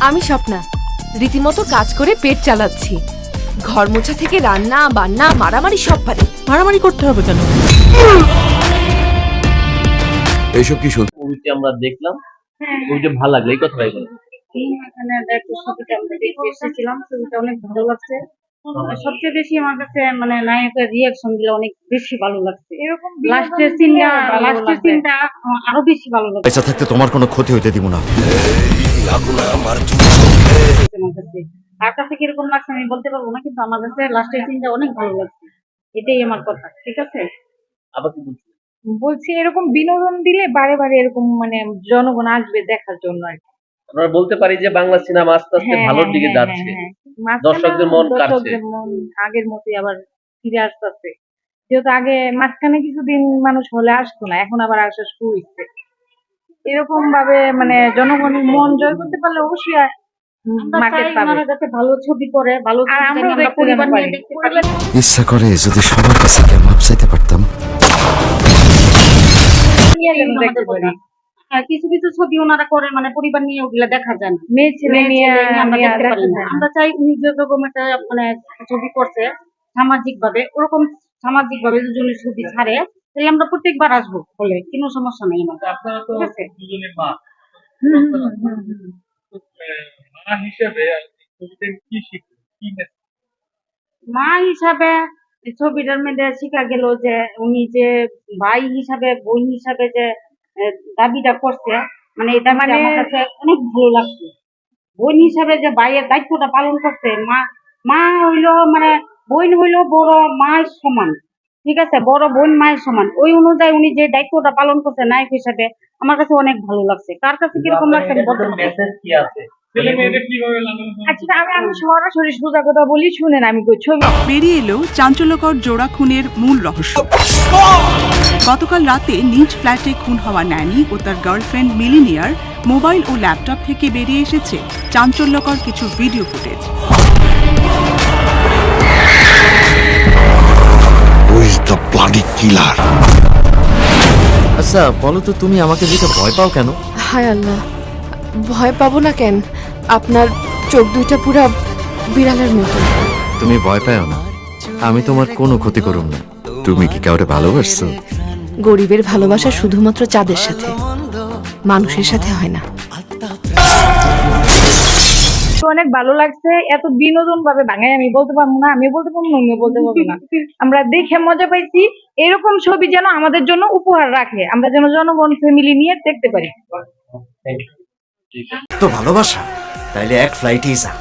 আমি স্বপ্না, রীতিমতো কাজ করে পেট চালাচ্ছি। ঘর মোছা থেকে রান্না বান্না মারামারি সব পারি। মারামারি করতে হবে কেন? এইসব কি সত্যি? মুভিটি আমরা দেখলাম, মুভিটি ভালো লাগলো, এই কথাটাই বলো। এখানে একটা ছবিটা আমরা দেখতে এসেছিলাম, ছবিটা অনেক ভালো লাগছে। সবচেয়ে বেশি আমার কাছে মানে নায়কের রিয়াকশন গুলো অনেক বেশি ভালো লাগছে। এরকম লাস্টের সিনটা আরো বেশি ভালো লাগছে। বেঁচে থাকতে তোমার কোনো ক্ষতি হইতে দিব না। আমার কাছে তার কাছে কিরকম লাগছে আমি বলতে পারবো না, কিন্তু আমার কাছে লাস্টের সিনটা অনেক ভালো লাগছে। এটাই আমার কথা, ঠিক আছে? আবার কি বলছি, বলছি এরকম বিনোদন দিলে বারে বারে এরকম মানে জনগণ আসবে দেখার জন্য আর কি। আমরা বলতে পারি যে বাংলা সিনেমা আস্তে আস্তে ভালোর দিকে যাচ্ছে, দর্শকদের মন কাড়ছে। আগের মতোই আবার ফিরে আসতেছে, যেহেতু আগে মাঝখানে কিছুদিন মানুষ হলে আসতো না, এখন আবার আসা শুরু হচ্ছে। এরকম ভাবে মানে জনগণের মন জয় করতে পারলে অবশ্যই মার্কেট পাবে, যাতে ভালো ছবি করে, ভালো আমরা পরিবার নিয়ে দেখতে পারি। ইচ্ছা করে যদি সবার কাছে মাপ চাইতে পারতাম। কিছু কিছু ছবি ওনারা করে মানে পরিবার নিয়ে ওগুলা দেখা যায় না, মেয়ে ছেলে নিয়ে আমরা দেখতে পারি না। আমরা চাই উনি যেরকম একটা মানে ছবি করছে সামাজিক ভাবে, ওরকম সামাজিক ভাবে যদি উনি ছবি ছাড়ে তাহলে আমরা প্রত্যেকবার আসবো, বলে কোনো সমস্যা নেই আমাদের। আপনারা তো ঠিক আছে? দুজনে মা, মা হিসেবে ছবিতে কি শিখবেন, কি message? মা হিসাবে এই ছবিটার মধ্যে শিখা গেল যে উনি যে ভাই হিসাবে বোন হিসাবে যে দাবিটা করছে, মানে এটা মানে আমার কাছে অনেক ভালো লাগছে। বোন হিসাবে যে ভাইয়ের দায়িত্বটা পালন করছে, মা মা হইলো মানে বোন হইলো বড় মায়ের সমান, ঠিক আছে? বড় বোন মায়ের সমান, ওই অনুযায়ী উনি যে দায়িত্বটা পালন করছে নায়ক হিসাবে আমার কাছে অনেক ভালো লাগছে। কার কাছে কিরকম লাগছে আমি বলতে পারবো না। মেসেজ কি আছে? ছেলে মেয়েদের কিভাবে লালন পালন আচ্ছা আমি সরাসরি সোজা কথা বলি, শুনেন আমি কই ছবি বেরিয়ে এলো চাঞ্চল্যকর জোড়া খুনের মূল রহস্য। গতকাল রাতে নিজ ফ্ল্যাটে খুন হওয়া ন্যানি ও তার গার্লফ্রেন্ড মিলিনিয়ার মোবাইল ও ল্যাপটপ থেকে বেরিয়ে এসেছে চাঞ্চল্যকর কিছু video footage. Who is the bloody killer? আচ্ছা বলো তো, তুমি আমাকে যেটা ভয় পাও কেন? হায় আল্লাহ, ভয় পাবো না কেন? আপনার চোখ দুইটা পুরা বিড়ালের মতো। তুমি ভয় পাও না, আমি তোমার কোনো ক্ষতি করুম না। তুমি কি কাউরে ভালোবাসছো? গরিবের ভালোবাসা শুধুমাত্র চাঁদের সাথে, মানুষের সাথে হয় না। অনেক ভালো লাগছে। এত বিনোদন ভাবে বাঙালি আমি বলতে পারবো না, আমি বলতে পারবো না, উনিও বলতে পারবো না। আমরা দেখে মজা পাইছি। এরকম ছবি যেন আমাদের জন্য উপহার রাখে, আমরা যেন জনগণ ফ্যামিলি নিয়ে দেখতে পারি। তো ভালোবাসা তাইলে এক ফ্লাইটেই যা।